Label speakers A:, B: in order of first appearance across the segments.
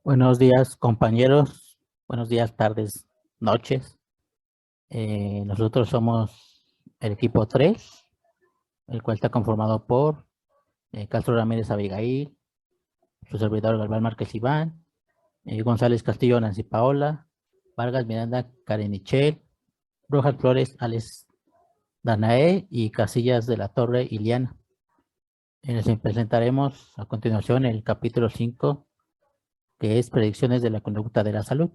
A: Buenos días, compañeros. Buenos días, tardes, noches. Nosotros somos el equipo 3, el cual está conformado por Castro Ramírez Abigail, su servidor Galván Márquez Iván, González Castillo Nancy Paola, Vargas Miranda Karen Michelle, Rojas Flores Alex Danae y Casillas de la Torre Iliana. Les presentaremos a continuación el capítulo 5, que es predicciones de la conducta de la salud.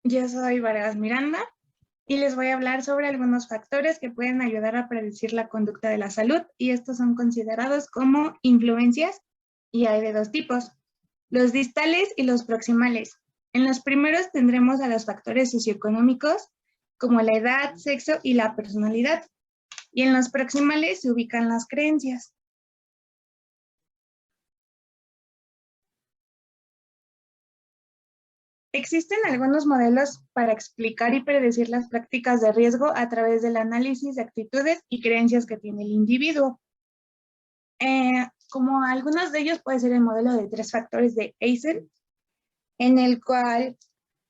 B: Yo soy Vargas Miranda y les voy a hablar sobre algunos factores que pueden ayudar a predecir la conducta de la salud, y estos son considerados como influencias y hay de dos tipos: los distales y los proximales. En los primeros tendremos a los factores socioeconómicos como la edad, sexo y la personalidad, y en los proximales se ubican las creencias. Existen algunos modelos para explicar y predecir las prácticas de riesgo a través del análisis de actitudes y creencias que tiene el individuo. Como algunos de ellos puede ser el modelo de 3 factores de Eysen, en el cual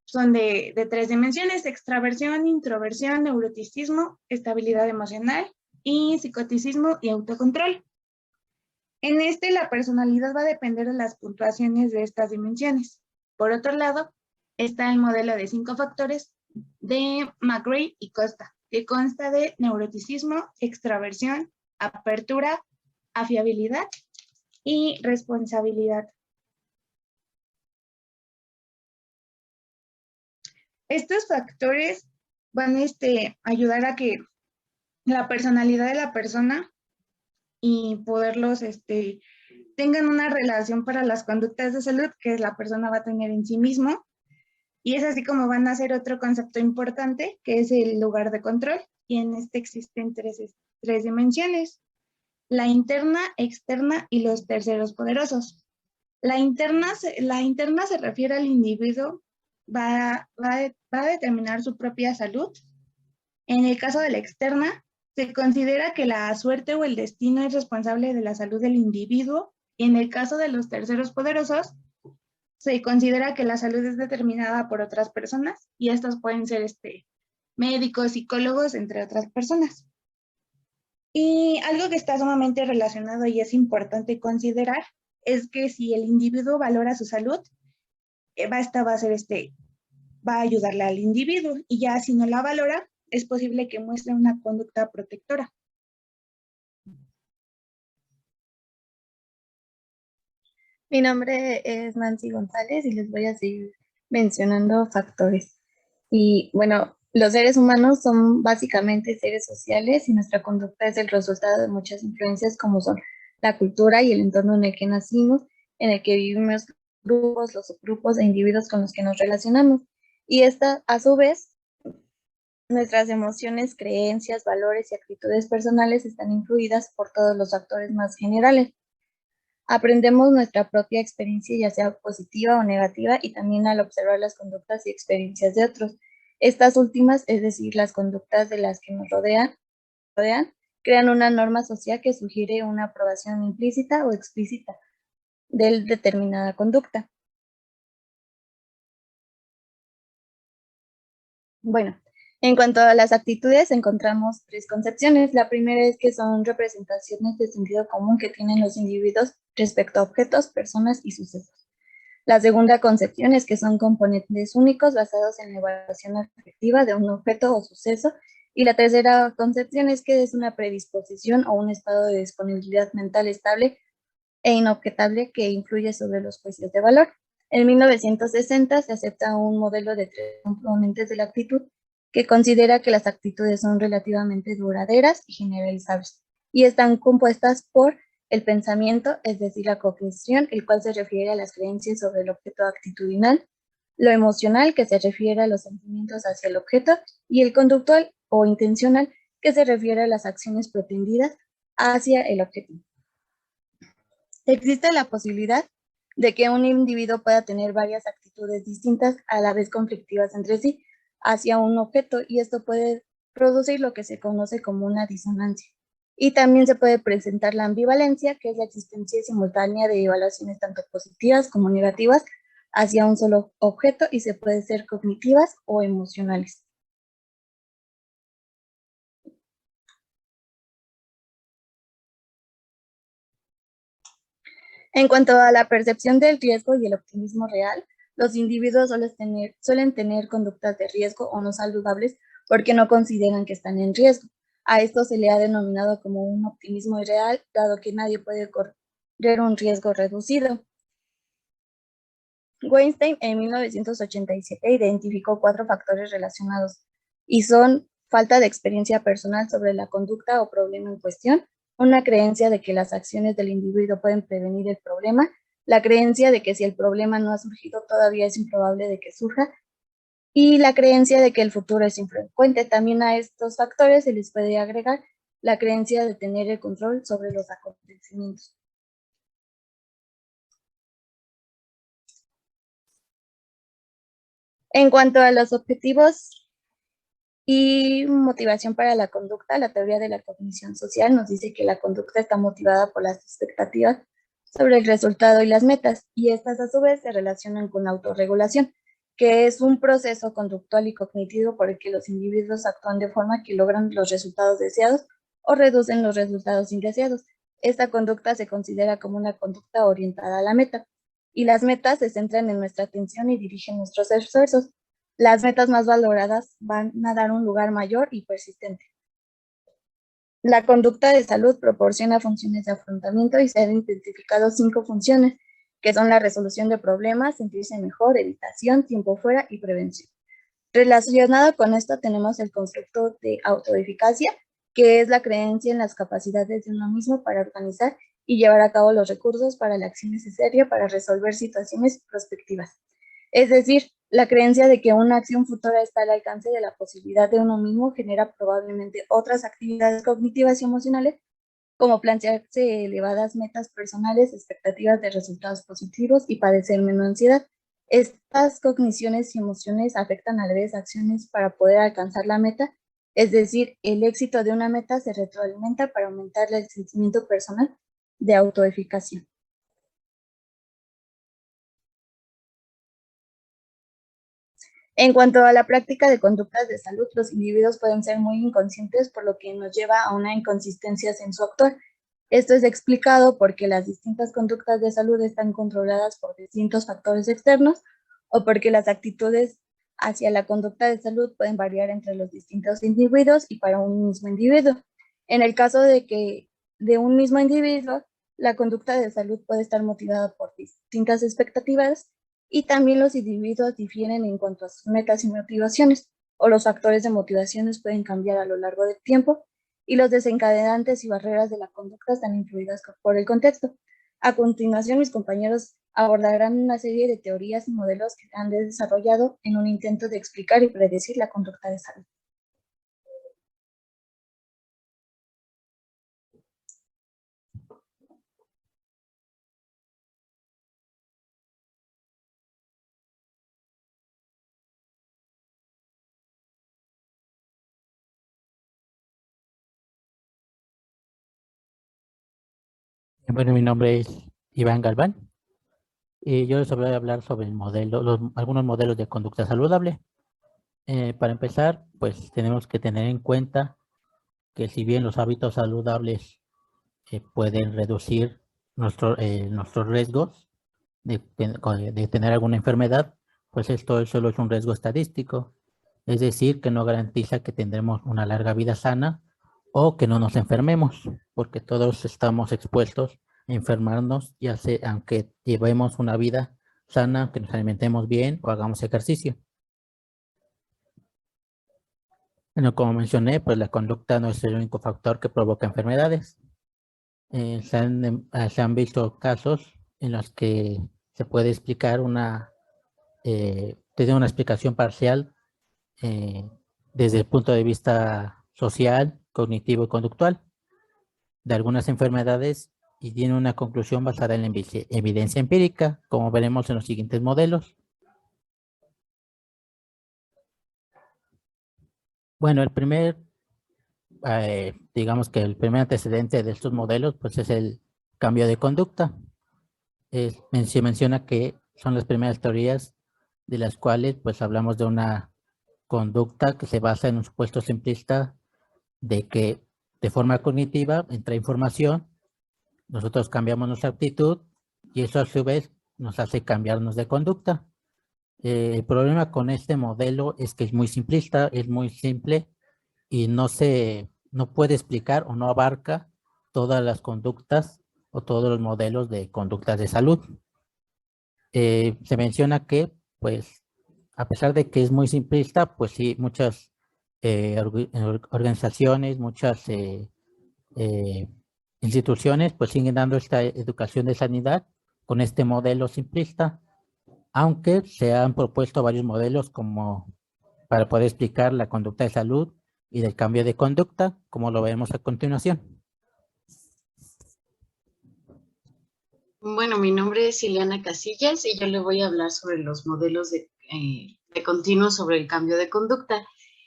B: son de 3 dimensiones: extraversión, introversión, neuroticismo, estabilidad emocional, y psicoticismo y autocontrol. En la personalidad va a depender de las puntuaciones de estas dimensiones. Por otro lado, está el modelo de 5 factores de McGrath y Costa, que consta de neuroticismo, extraversión, apertura, afiabilidad y responsabilidad. Estos factores van a ayudar a que la personalidad de la persona y poderlos tengan una relación para las conductas de salud que la persona va a tener en sí mismo. Y es así como van a ser otro concepto importante, que es el lugar de control. Y en existen tres dimensiones: la interna, externa y los terceros poderosos. La interna se refiere al individuo, va a determinar su propia salud. En el caso de la externa, se considera que la suerte o el destino es responsable de la salud del individuo. Y en el caso de los terceros poderosos, se considera que la salud es determinada por otras personas, y estos pueden ser médicos, psicólogos, entre otras personas. Y algo que está sumamente relacionado y es importante considerar es que si el individuo valora su salud, va a ayudarle al individuo, y ya si no la valora, es posible que muestre una conducta protectora.
C: Mi nombre es Nancy González y les voy a seguir mencionando factores. Y bueno, los seres humanos son básicamente seres sociales y nuestra conducta es el resultado de muchas influencias como son la cultura y el entorno en el que nacimos, en el que vivimos, grupos, los subgrupos e individuos con los que nos relacionamos. Y esta, a su vez, nuestras emociones, creencias, valores y actitudes personales están influidas por todos los factores más generales. Aprendemos nuestra propia experiencia, ya sea positiva o negativa, y también al observar las conductas y experiencias de otros. Estas últimas, es decir, las conductas de las que nos rodean, crean una norma social que sugiere una aprobación implícita o explícita de determinada conducta. Bueno, en cuanto a las actitudes, encontramos 3 concepciones. La primera es que son representaciones de sentido común que tienen los individuos respecto a objetos, personas y sucesos. La segunda concepción es que son componentes únicos basados en la evaluación afectiva de un objeto o suceso. Y la tercera concepción es que es una predisposición o un estado de disponibilidad mental estable e inobjetable que influye sobre los juicios de valor. En 1960 se acepta un modelo de 3 componentes de la actitud que considera que las actitudes son relativamente duraderas y generalizables, y están compuestas por el pensamiento, es decir, la cognición, el cual se refiere a las creencias sobre el objeto actitudinal; lo emocional, que se refiere a los sentimientos hacia el objeto; y el conductual o intencional, que se refiere a las acciones pretendidas hacia el objetivo. Existe la posibilidad de que un individuo pueda tener varias actitudes distintas, a la vez conflictivas entre sí, hacia un objeto, y esto puede producir lo que se conoce como una disonancia. Y también se puede presentar la ambivalencia, que es la existencia simultánea de evaluaciones tanto positivas como negativas hacia un solo objeto y se puede ser cognitivas o emocionales. En cuanto a la percepción del riesgo y el optimismo real, los individuos suelen tener conductas de riesgo o no saludables porque no consideran que están en riesgo. A esto se le ha denominado como un optimismo irreal, dado que nadie puede correr un riesgo reducido. Weinstein en 1987 identificó 4 factores relacionados y son falta de experiencia personal sobre la conducta o problema en cuestión, una creencia de que las acciones del individuo pueden prevenir el problema, la creencia de que si el problema no ha surgido todavía es improbable de que surja, y la creencia de que el futuro es infrecuente. También a estos factores se les puede agregar la creencia de tener el control sobre los acontecimientos. En cuanto a los objetivos y motivación para la conducta, la teoría de la cognición social nos dice que la conducta está motivada por las expectativas sobre el resultado y las metas, y estas a su vez se relacionan con la autorregulación, que es un proceso conductual y cognitivo por el que los individuos actúan de forma que logran los resultados deseados o reducen los resultados indeseados. Esta conducta se considera como una conducta orientada a la meta, y las metas se centran en nuestra atención y dirigen nuestros esfuerzos. Las metas más valoradas van a dar un lugar mayor y persistente. La conducta de salud proporciona funciones de afrontamiento y se han identificado 5 funciones, que son la resolución de problemas, sentirse mejor, evitación, tiempo fuera y prevención. Relacionado con esto tenemos el concepto de autoeficacia, que es la creencia en las capacidades de uno mismo para organizar y llevar a cabo los recursos para la acción necesaria para resolver situaciones prospectivas. Es decir, la creencia de que una acción futura está al alcance de la posibilidad de uno mismo genera probablemente otras actividades cognitivas y emocionales, como plantearse elevadas metas personales, expectativas de resultados positivos y padecer menos ansiedad. Estas cogniciones y emociones afectan a la vez acciones para poder alcanzar la meta, es decir, el éxito de una meta se retroalimenta para aumentar el sentimiento personal de autoeficacia. En cuanto a la práctica de conductas de salud, los individuos pueden ser muy inconscientes, por lo que nos lleva a una inconsistencia en su actuar. Esto es explicado porque las distintas conductas de salud están controladas por distintos factores externos o porque las actitudes hacia la conducta de salud pueden variar entre los distintos individuos y para un mismo individuo. En el caso de un mismo individuo, la conducta de salud puede estar motivada por distintas expectativas y también los individuos difieren en cuanto a sus metas y motivaciones, o los factores de motivaciones pueden cambiar a lo largo del tiempo, y los desencadenantes y barreras de la conducta están influidas por el contexto. A continuación, mis compañeros abordarán una serie de teorías y modelos que han desarrollado en un intento de explicar y predecir la conducta de salud.
A: Bueno, mi nombre es Iván Galván y yo les voy a hablar sobre el modelo, algunos modelos de conducta saludable. Para empezar, pues tenemos que tener en cuenta que si bien los hábitos saludables pueden reducir nuestros riesgos de tener alguna enfermedad, pues esto solo es un riesgo estadístico, es decir, que no garantiza que tendremos una larga vida sana o que no nos enfermemos, porque todos estamos expuestos a enfermarnos, ya sea aunque llevemos una vida sana, que nos alimentemos bien o hagamos ejercicio. Bueno, como mencioné, pues la conducta no es el único factor que provoca enfermedades. Se han visto casos en los que se puede explicar tener una explicación parcial eh, desde el punto de vista social, cognitivo y conductual de algunas enfermedades y tiene una conclusión basada en la evidencia empírica, como veremos en los siguientes modelos. Bueno, el primer digamos que el primer antecedente de estos modelos pues es el cambio de conducta. Se menciona que son las primeras teorías de las cuales pues hablamos de una conducta que se basa en un supuesto simplista de que de forma cognitiva entra información, nosotros cambiamos nuestra actitud y eso a su vez nos hace cambiarnos de conducta. El problema con este modelo es que es muy simplista, es muy simple y no puede explicar o no abarca todas las conductas o todos los modelos de conductas de salud. Se menciona que, pues, a pesar de que es muy simplista, pues sí, muchas organizaciones, muchas instituciones, pues siguen dando esta educación de sanidad con este modelo simplista, aunque se han propuesto varios modelos como para poder explicar la conducta de salud y del cambio de conducta, como lo vemos a continuación.
D: Bueno, mi nombre es Ileana Casillas y yo le voy a hablar sobre los modelos de continuo sobre el cambio de conducta.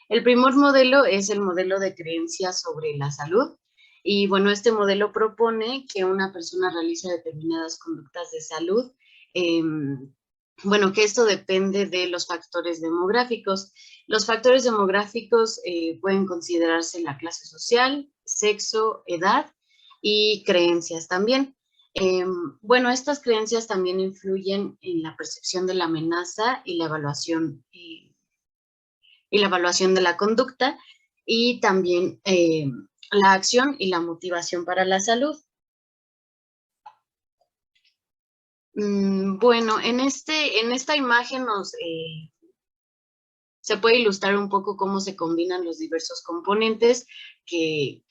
D: El primer modelo es el modelo de creencias sobre la salud. Y bueno, este modelo propone que una persona realiza determinadas conductas de salud. Bueno, que esto depende de los factores demográficos. Los factores demográficos pueden considerarse la clase social, sexo, edad y creencias también. Bueno, estas creencias también influyen en la percepción de la amenaza y la evaluación de la conducta y también la acción y la motivación para la salud. Bueno, en esta imagen se puede ilustrar un poco cómo se combinan los diversos componentes que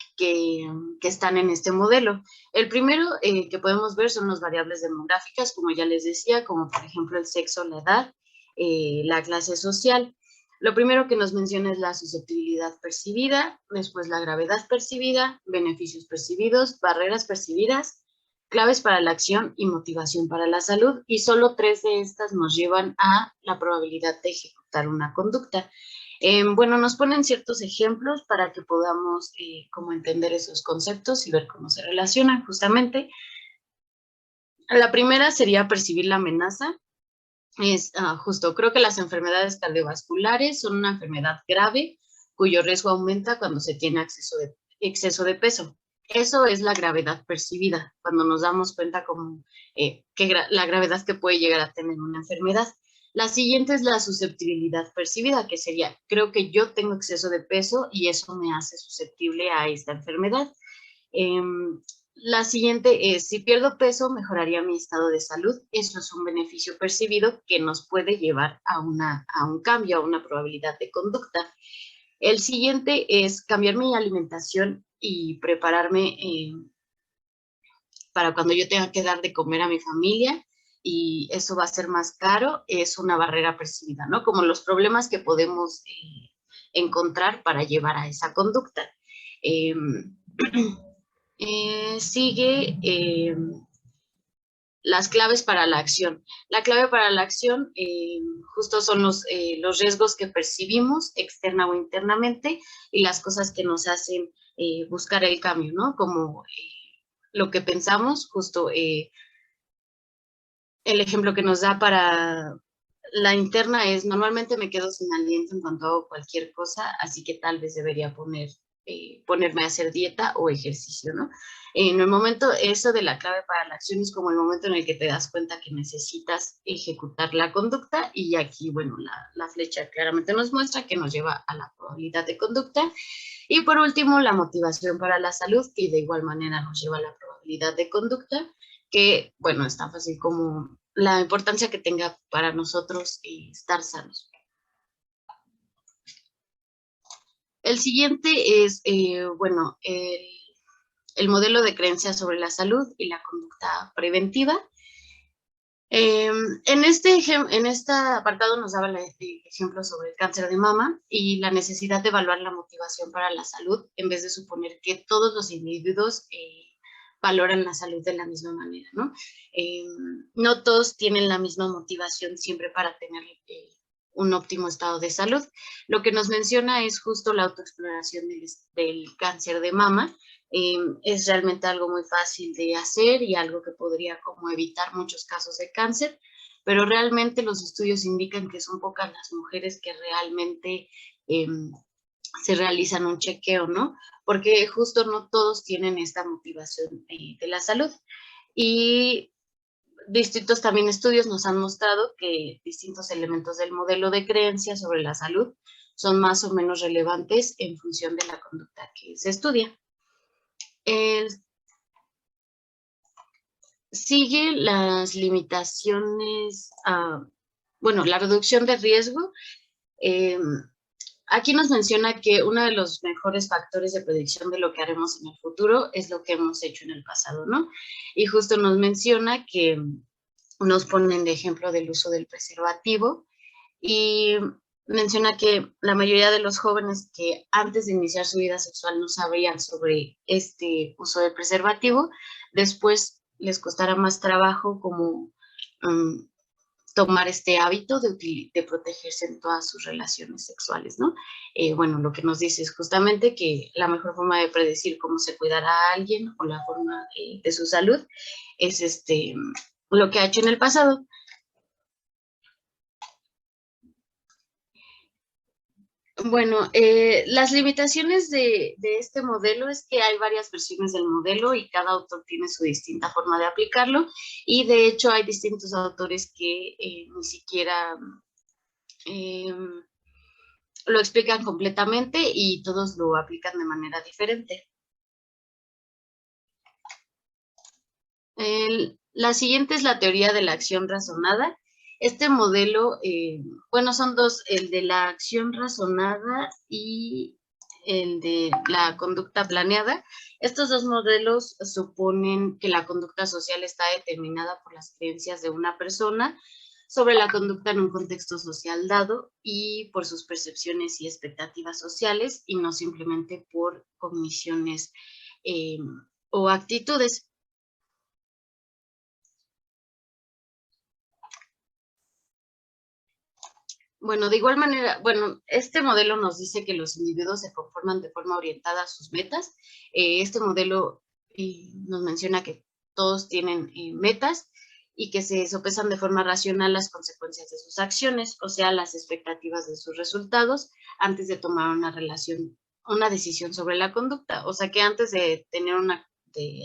D: están en este modelo. El primero que podemos ver son las variables demográficas, como ya les decía, como por ejemplo el sexo, la edad, la clase social. Lo primero que nos menciona es la susceptibilidad percibida, después la gravedad percibida, beneficios percibidos, barreras percibidas, claves para la acción y motivación para la salud, y solo 3 de estas nos llevan a la probabilidad de ejecutar una conducta. Bueno, nos ponen ciertos ejemplos para que podamos como entender esos conceptos y ver cómo se relacionan justamente. La primera sería percibir la amenaza. Justo, creo que las enfermedades cardiovasculares son una enfermedad grave cuyo riesgo aumenta cuando se tiene exceso de peso. Eso es la gravedad percibida, cuando nos damos cuenta como la gravedad que puede llegar a tener una enfermedad. La siguiente es la susceptibilidad percibida, que sería, creo que yo tengo exceso de peso y eso me hace susceptible a esta enfermedad. La siguiente es, si pierdo peso, mejoraría mi estado de salud. Eso es un beneficio percibido que nos puede llevar a un cambio, a una probabilidad de conducta. El siguiente es cambiar mi alimentación y prepararme para cuando yo tenga que dar de comer a mi familia y eso va a ser más caro, es una barrera percibida, ¿no? Como los problemas que podemos encontrar para llevar a esa conducta. Sigue las claves para la acción. La clave para la acción justo son los riesgos que percibimos externa o internamente y las cosas que nos hacen buscar el cambio, ¿no? Como lo que pensamos, justo el ejemplo que nos da para la interna es, normalmente me quedo sin aliento en cuanto hago cualquier cosa, así que tal vez debería ponerme a hacer dieta o ejercicio, ¿no? En el momento, eso de la clave para la acción es como el momento en el que te das cuenta que necesitas ejecutar la conducta y aquí, bueno, la flecha claramente nos muestra que nos lleva a la probabilidad de conducta. Y por último, la motivación para la salud, que de igual manera nos lleva a la probabilidad de conducta, que, bueno, es tan fácil como la importancia que tenga para nosotros estar sanos. El siguiente es, bueno, el modelo de creencias sobre la salud y la conducta preventiva. En este apartado nos daba el ejemplo sobre el cáncer de mama y la necesidad de evaluar la motivación para la salud en vez de suponer que todos los individuos valoran la salud de la misma manera, ¿no? No todos tienen la misma motivación siempre para tener un óptimo estado de salud. Lo que nos menciona es justo la autoexploración del cáncer de mama. Es realmente algo muy fácil de hacer y algo que podría como evitar muchos casos de cáncer, pero realmente los estudios indican que son pocas las mujeres que realmente se realizan un chequeo, ¿no? Porque justo no todos tienen esta motivación de la salud. Y distintos también estudios nos han mostrado que distintos elementos del modelo de creencia sobre la salud son más o menos relevantes en función de la conducta que se estudia. Sigue las limitaciones, bueno, la reducción de riesgo. Aquí nos menciona que uno de los mejores factores de predicción de lo que haremos en el futuro es lo que hemos hecho en el pasado, ¿no? Y justo nos menciona que nos ponen de ejemplo del uso del preservativo y menciona que la mayoría de los jóvenes que antes de iniciar su vida sexual no sabían sobre este uso del preservativo, después les costará más trabajo como tomar este hábito de protegerse en todas sus relaciones sexuales, ¿no? Bueno, lo que nos dice es justamente que la mejor forma de predecir cómo se cuidará a alguien o la forma de su salud es lo que ha hecho en el pasado. Bueno, las limitaciones de este modelo es que hay varias versiones del modelo y cada autor tiene su distinta forma de aplicarlo, y de hecho hay distintos autores que ni siquiera lo explican completamente y todos lo aplican de manera diferente. La siguiente es la teoría de la acción razonada. Este modelo, bueno, son dos, el de la acción razonada y el de la conducta planeada. Estos dos modelos suponen que la conducta social está determinada por las creencias de una persona sobre la conducta en un contexto social dado y por sus percepciones y expectativas sociales, y no simplemente por cogniciones o actitudes. Bueno, de igual manera, bueno, este modelo nos dice que los individuos se conforman de forma orientada a sus metas. Este modelo nos menciona que todos tienen metas y que se sopesan de forma racional las consecuencias de sus acciones, o sea, las expectativas de sus resultados, antes de tomar una decisión sobre la conducta. O sea, que antes de tener que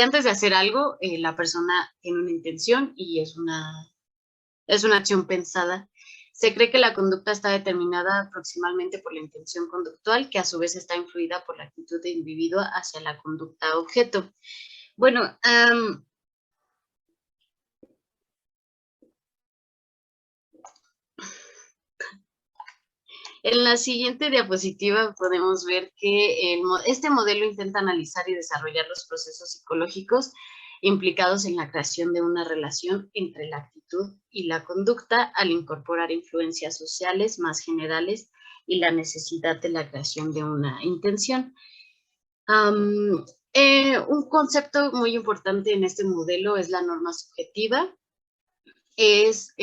D: antes de hacer algo, la persona tiene una intención y es una acción pensada. Se cree que la conducta está determinada proximalmente por la intención conductual, que a su vez está influida por la actitud del individuo hacia la conducta objeto. Bueno, en la siguiente diapositiva podemos ver que este modelo intenta analizar y desarrollar los procesos psicológicos implicados en la creación de una relación entre la actitud y la conducta, al incorporar influencias sociales más generales y la necesidad de la creación de una intención. Un concepto muy importante en este modelo es la norma subjetiva, es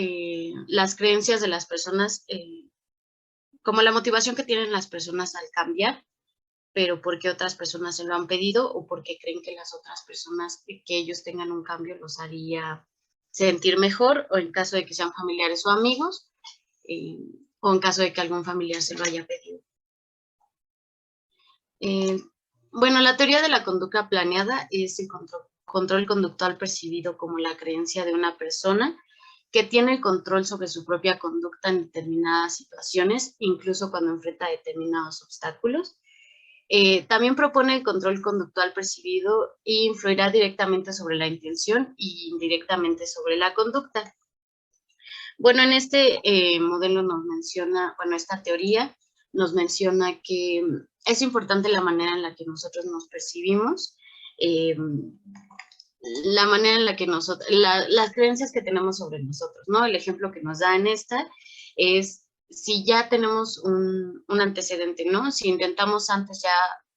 D: las creencias de las personas, como la motivación que tienen las personas al cambiar, pero porque otras personas se lo han pedido o porque creen que las otras personas, que ellos tengan un cambio, los haría sentir mejor, o en caso de que sean familiares o amigos, o en caso de que algún familiar se lo haya pedido. Bueno, la teoría de la conducta planeada es el control conductual percibido como la creencia de una persona que tiene el control sobre su propia conducta en determinadas situaciones, incluso cuando enfrenta determinados obstáculos. También propone el control conductual percibido e influirá directamente sobre la intención y indirectamente sobre la conducta. Bueno, en este modelo nos menciona, bueno, esta teoría nos menciona que es importante la manera en la que nosotros nos percibimos, la manera en la que nosotros, las creencias que tenemos sobre nosotros, ¿no? El ejemplo que nos da en esta es si ya tenemos un antecedente, ¿no? Si intentamos antes ya,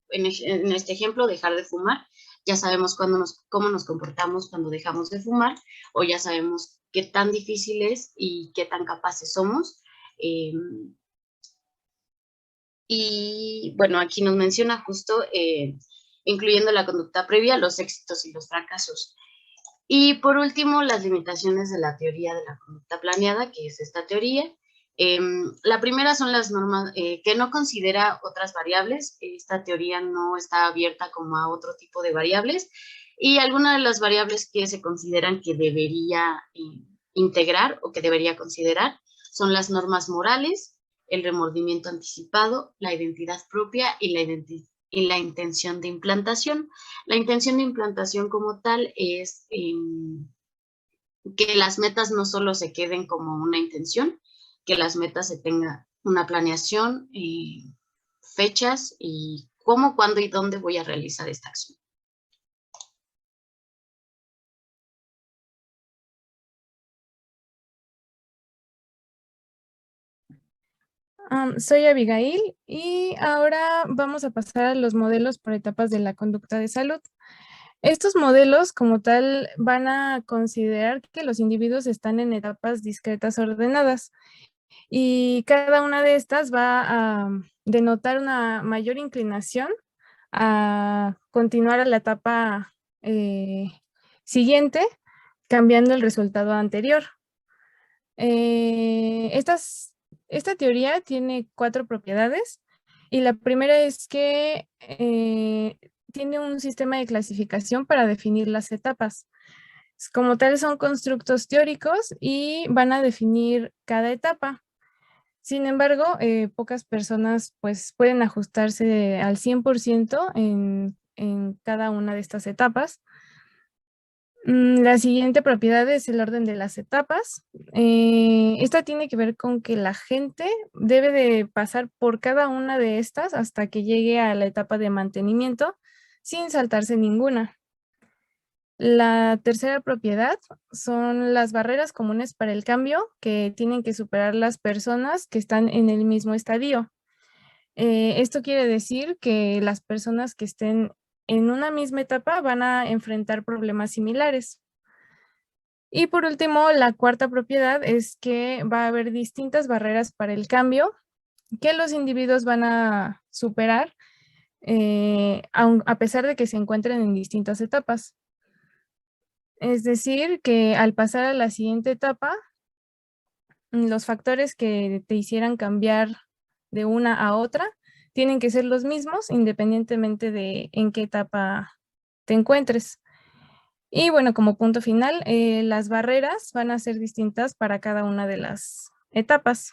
D: en este ejemplo, dejar de fumar, ya sabemos cómo nos comportamos cuando dejamos de fumar, o ya sabemos qué tan difícil es y qué tan capaces somos. Y bueno, aquí nos menciona justo, incluyendo la conducta previa, los éxitos y los fracasos. Y por último, las limitaciones de la teoría de la conducta planeada, que es esta teoría. La primera son las normas, que no considera otras variables. Esta teoría no está abierta como a otro tipo de variables. Y algunas de las variables que se consideran que debería integrar o que debería considerar son las normas morales, el remordimiento anticipado, la identidad propia y la intención de implantación. La intención de implantación como tal es que las metas no solo se queden como una intención, que las metas se tenga una planeación, fechas y cómo, cuándo y dónde voy a realizar esta acción.
E: Soy Abigail y ahora vamos a pasar a los modelos por etapas de la conducta de salud. Estos modelos como tal van a considerar que los individuos están en etapas discretas ordenadas y cada una de estas va a denotar una mayor inclinación a continuar a la etapa siguiente, cambiando el resultado anterior. Esta teoría tiene 4 propiedades y la primera es que tiene un sistema de clasificación para definir las etapas. Como tal, son constructos teóricos y van a definir cada etapa. Sin embargo, pocas personas pues, pueden ajustarse al 100% en cada una de estas etapas. La siguiente propiedad es el orden de las etapas. Esta tiene que ver con que la gente debe de pasar por cada una de estas hasta que llegue a la etapa de mantenimiento sin saltarse ninguna. La tercera propiedad son las barreras comunes para el cambio que tienen que superar las personas que están en el mismo estadio. Esto quiere decir que las personas que estén en una misma etapa van a enfrentar problemas similares. Y por último, la cuarta propiedad es que va a haber distintas barreras para el cambio que los individuos van a superar a pesar de que se encuentren en distintas etapas. Es decir, que al pasar a la siguiente etapa, los factores que te hicieran cambiar de una a otra tienen que ser los mismos independientemente de en qué etapa te encuentres. Y bueno, como punto final, las barreras van a ser distintas para cada una de las etapas.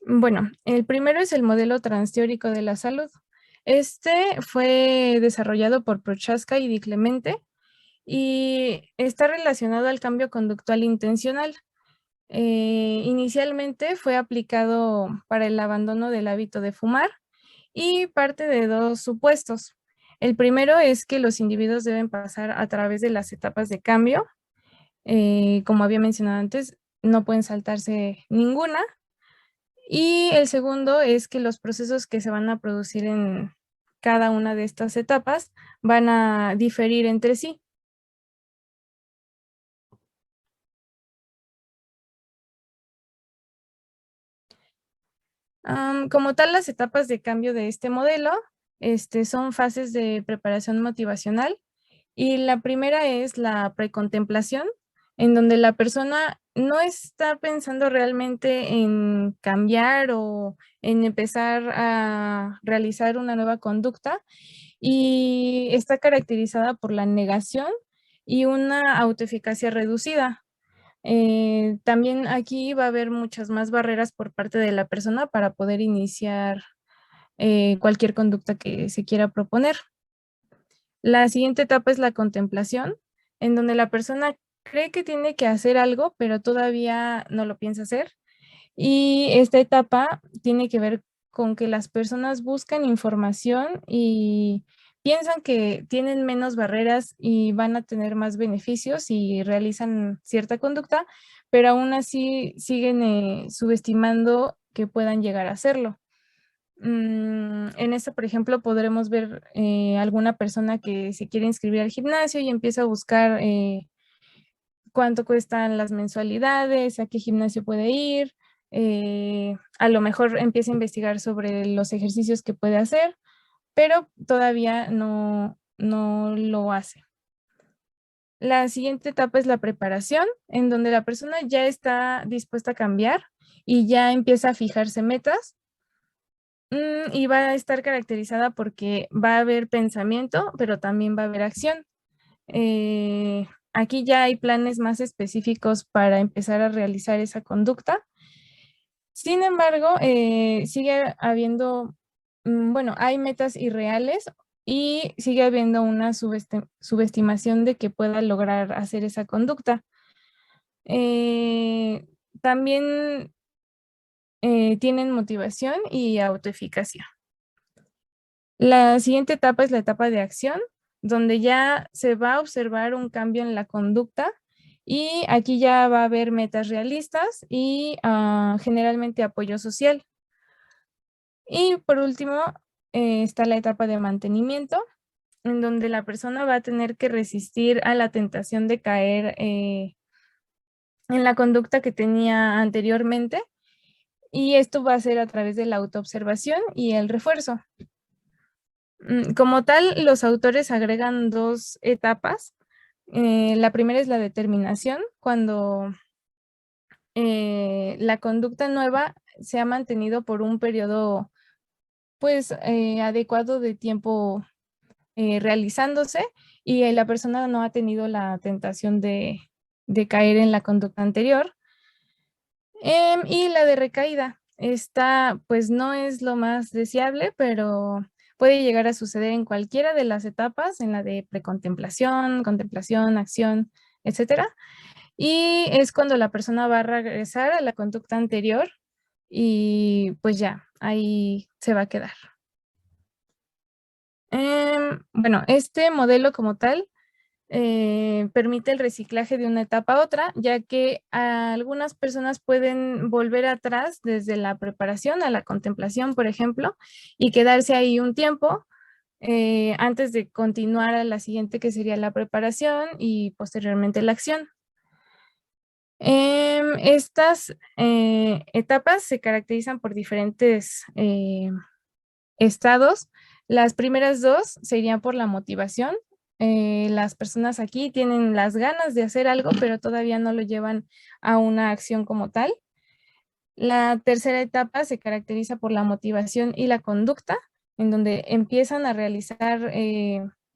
E: Bueno, el primero es el modelo transteórico de la salud. Este fue desarrollado por Prochaska y Di Clemente y está relacionado al cambio conductual intencional. Inicialmente fue aplicado para el abandono del hábito de fumar y parte de 2 supuestos. El primero es que los individuos deben pasar a través de las etapas de cambio. Como había mencionado antes, no pueden saltarse ninguna. Y el segundo es que los procesos que se van a producir en cada una de estas etapas van a diferir entre sí. Como tal, las etapas de cambio de este modelo son fases de preparación motivacional y la primera es la precontemplación, en donde la persona no está pensando realmente en cambiar o en empezar a realizar una nueva conducta y está caracterizada por la negación y una autoeficacia reducida. También aquí va a haber muchas más barreras por parte de la persona para poder iniciar cualquier conducta que se quiera proponer. La siguiente etapa es la contemplación, en donde la persona cree que tiene que hacer algo, pero todavía no lo piensa hacer. Y esta etapa tiene que ver con que las personas buscan información y piensan que tienen menos barreras y van a tener más beneficios si realizan cierta conducta, pero aún así siguen subestimando que puedan llegar a hacerlo. En esta, por ejemplo, podremos ver alguna persona que se quiere inscribir al gimnasio y empieza a buscar cuánto cuestan las mensualidades, a qué gimnasio puede ir, a lo mejor empieza a investigar sobre los ejercicios que puede hacer, pero todavía no lo hace. La siguiente etapa es la preparación, en donde la persona ya está dispuesta a cambiar y ya empieza a fijarse metas. Y va a estar caracterizada porque va a haber pensamiento, pero también va a haber acción. Aquí ya hay planes más específicos para empezar a realizar esa conducta. Sin embargo, sigue habiendo, bueno, hay metas irreales y sigue habiendo una subestimación de que pueda lograr hacer esa conducta. También tienen motivación y autoeficacia. La siguiente etapa es la etapa de acción, donde ya se va a observar un cambio en la conducta y aquí ya va a haber metas realistas y generalmente apoyo social. Y por último, está la etapa de mantenimiento, en donde la persona va a tener que resistir a la tentación de caer en la conducta que tenía anteriormente, y esto va a ser a través de la autoobservación y el refuerzo. Como tal, los autores agregan 2 etapas. La primera es la determinación, cuando la conducta nueva se ha mantenido por un periodo pues adecuado de tiempo realizándose y la persona no ha tenido la tentación de caer en la conducta anterior. Y la de recaída, esta pues no es lo más deseable, pero puede llegar a suceder en cualquiera de las etapas, en la de precontemplación, contemplación, acción, etcétera. Y es cuando la persona va a regresar a la conducta anterior y pues ya, ahí se va a quedar. Bueno, este modelo como tal permite el reciclaje de una etapa a otra, ya que algunas personas pueden volver atrás desde la preparación a la contemplación, por ejemplo, y quedarse ahí un tiempo antes de continuar a la siguiente, que sería la preparación y posteriormente la acción. Estas etapas se caracterizan por diferentes estados. Las primeras 2 serían por la motivación. Las personas aquí tienen las ganas de hacer algo, pero todavía no lo llevan a una acción como tal. La tercera etapa se caracteriza por la motivación y la conducta, en donde empiezan a realizar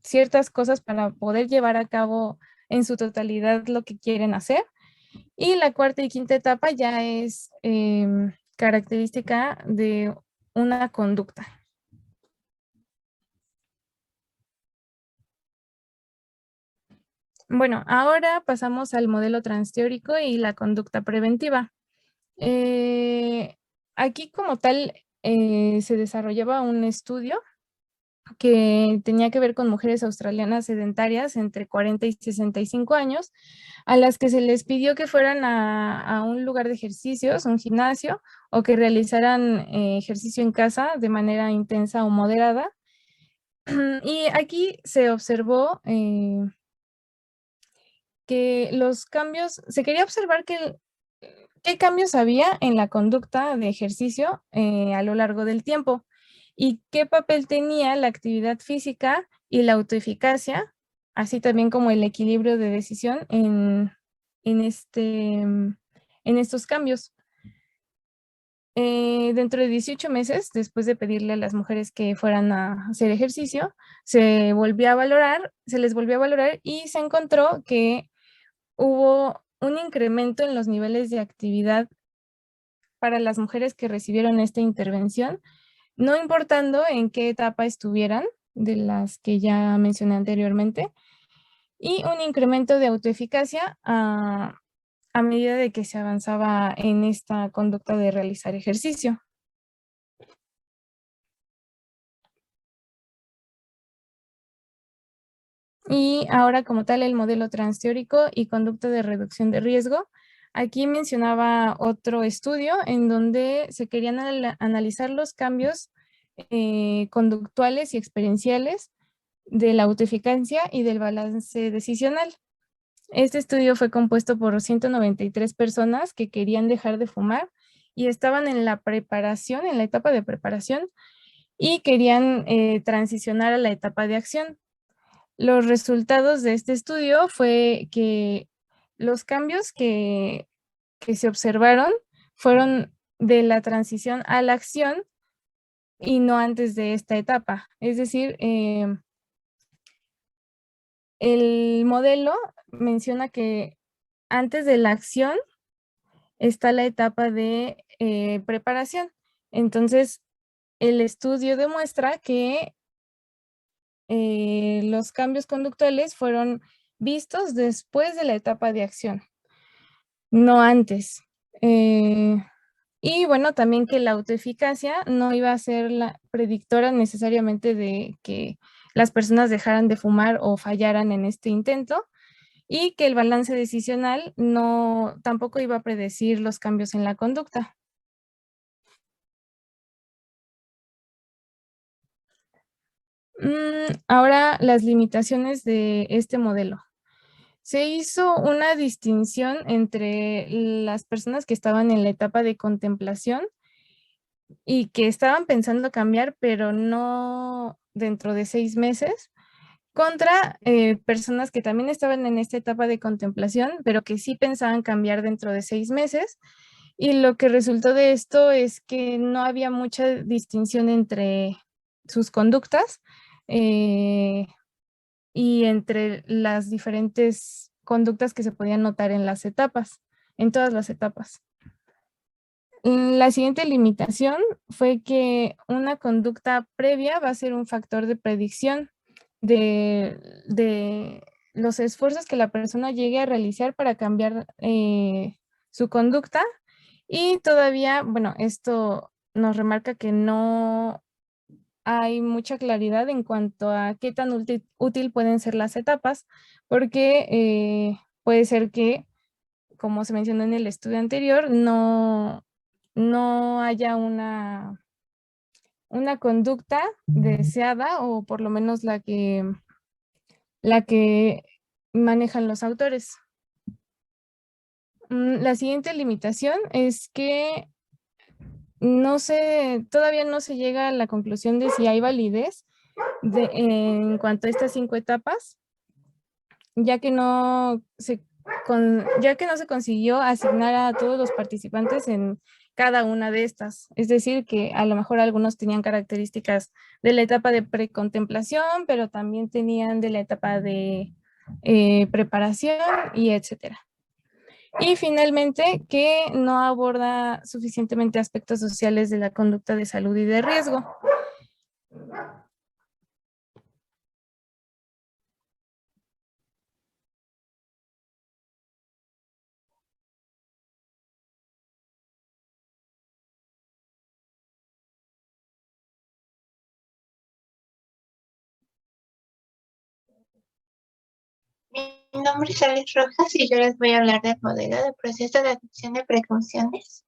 E: ciertas cosas para poder llevar a cabo en su totalidad lo que quieren hacer. Y la cuarta y quinta etapa ya es característica de una conducta. Bueno, ahora pasamos al modelo transteórico y la conducta preventiva. Aquí como tal se desarrollaba un estudio que tenía que ver con mujeres australianas sedentarias entre 40 y 65 años, a las que se les pidió que fueran a un lugar de ejercicios, un gimnasio, o que realizaran ejercicio en casa de manera intensa o moderada. Y aquí se observó que los cambios, se quería observar qué cambios había en la conducta de ejercicio a lo largo del tiempo y qué papel tenía la actividad física y la autoeficacia, así también como el equilibrio de decisión en estos cambios. Dentro de 18 meses, después de pedirle a las mujeres que fueran a hacer ejercicio, se les volvió a valorar y se encontró que hubo un incremento en los niveles de actividad para las mujeres que recibieron esta intervención, no importando en qué etapa estuvieran, de las que ya mencioné anteriormente, y un incremento de autoeficacia a medida de que se avanzaba en esta conducta de realizar ejercicio. Y ahora como tal el modelo transteórico y conducta de reducción de riesgo. Aquí mencionaba otro estudio en donde se querían analizar los cambios conductuales y experienciales de la autoeficacia y del balance decisional. Este estudio fue compuesto por 193 personas que querían dejar de fumar y estaban en la preparación, en la etapa de preparación, y querían transicionar a la etapa de acción. Los resultados de este estudio fue que los cambios que se observaron fueron de la transición a la acción y no antes de esta etapa. Es decir, el modelo menciona que antes de la acción está la etapa de preparación. Entonces, el estudio demuestra que los cambios conductuales fueron vistos después de la etapa de acción, no antes. Y bueno, también que la autoeficacia no iba a ser la predictora necesariamente de que las personas dejaran de fumar o fallaran en este intento, y que el balance decisional tampoco iba a predecir los cambios en la conducta. Ahora, las limitaciones de este modelo. Se hizo una distinción entre las personas que estaban en la etapa de contemplación y que estaban pensando cambiar, pero no dentro de 6 meses, contra personas que también estaban en esta etapa de contemplación, pero que sí pensaban cambiar dentro de 6 meses. Y lo que resultó de esto es que no había mucha distinción entre sus conductas y entre las diferentes conductas que se podían notar en las etapas, en todas las etapas. La siguiente limitación fue que una conducta previa va a ser un factor de predicción de los esfuerzos que la persona llegue a realizar para cambiar su conducta, y todavía, bueno, esto nos remarca que no hay mucha claridad en cuanto a qué tan útil pueden ser las etapas, porque puede ser que, como se mencionó en el estudio anterior, no haya una conducta deseada, o por lo menos la que manejan los autores. La siguiente limitación es que todavía no se llega a la conclusión de si hay validez en cuanto a estas 5 etapas, ya que no se consiguió asignar a todos los participantes en cada una de estas. Es decir, que a lo mejor algunos tenían características de la etapa de precontemplación, pero también tenían de la etapa de preparación y etcétera. Y finalmente, que no aborda suficientemente aspectos sociales de la conducta de salud y de riesgo.
F: Mi nombre es Alex Rojas y yo les voy a hablar del modelo de proceso de adopción de precauciones.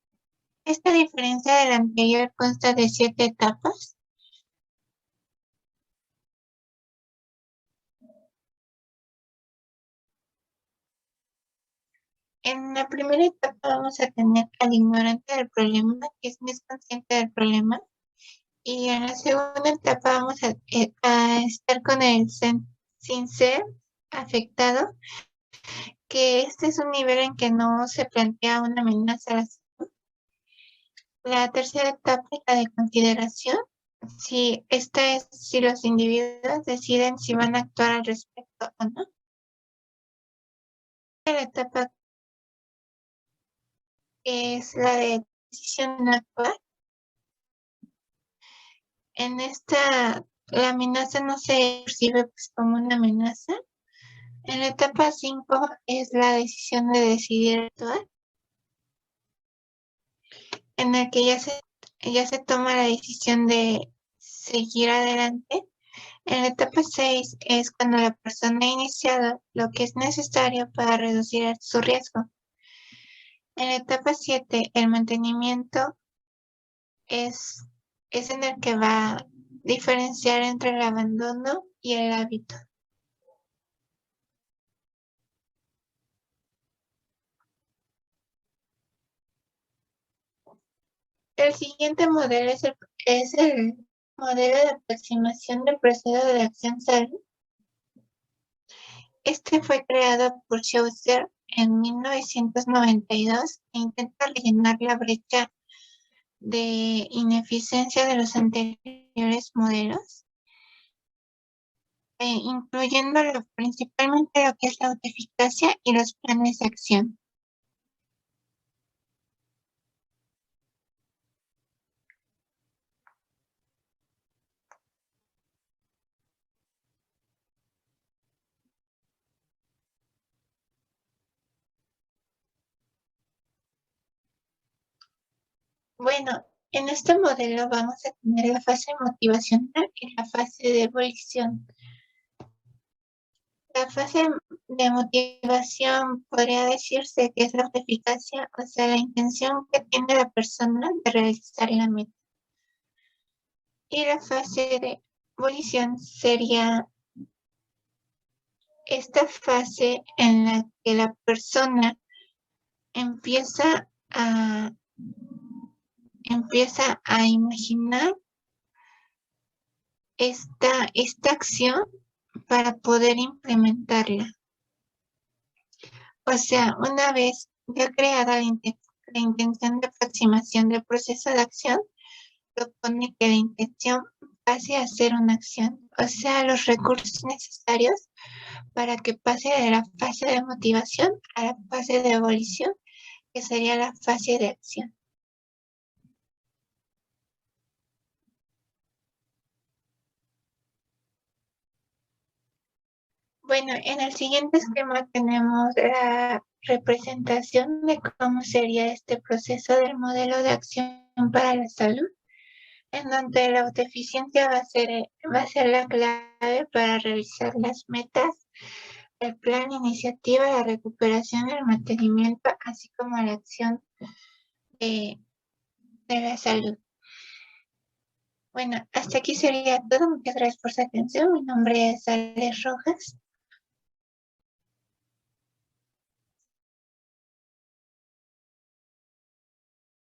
F: Esta diferencia del anterior consta de 7 etapas. En la primera etapa vamos a tener al ignorante del problema, que es más consciente del problema. Y en la segunda etapa vamos a estar con el sin ser afectado, que este es un nivel en que no se plantea una amenaza a la salud. La tercera etapa es la de consideración. Si los individuos deciden si van a actuar al respecto o no. La etapa es la de decisión de no actuar. En esta, la amenaza no se percibe pues como una amenaza. En la etapa 5 es la decisión de decidir actuar, en la que ya se toma la decisión de seguir adelante. En la etapa 6 es cuando la persona ha iniciado lo que es necesario para reducir su riesgo. En la etapa 7, el mantenimiento es es en el que va a diferenciar entre el abandono y el hábito. El siguiente modelo es el modelo de aproximación del proceso de acción salud. Este fue creado por Schaefer en 1992 e intenta rellenar la brecha de ineficiencia de los anteriores modelos, incluyendo principalmente lo que es la autoeficacia y los planes de acción. Bueno, en este modelo vamos a tener la fase motivacional y la fase de evolución. La fase de motivación podría decirse que es la autoeficacia, o sea, la intención que tiene la persona de realizar la meta. Y la fase de evolución sería esta fase en la que la persona empieza a imaginar esta acción para poder implementarla. O sea, una vez ya creada la intención de aproximación del proceso de acción, propone que la intención pase a ser una acción, o sea, los recursos necesarios para que pase de la fase de motivación a la fase de evolución, que sería la fase de acción. Bueno, en el siguiente esquema tenemos la representación de cómo sería este proceso del modelo de acción para la salud, en donde la autoeficiencia va a ser la clave para realizar las metas, el plan, iniciativa, la recuperación, el mantenimiento, así como la acción de la salud. Bueno, hasta aquí sería todo. Muchas gracias por su atención. Mi nombre es Alex Rojas.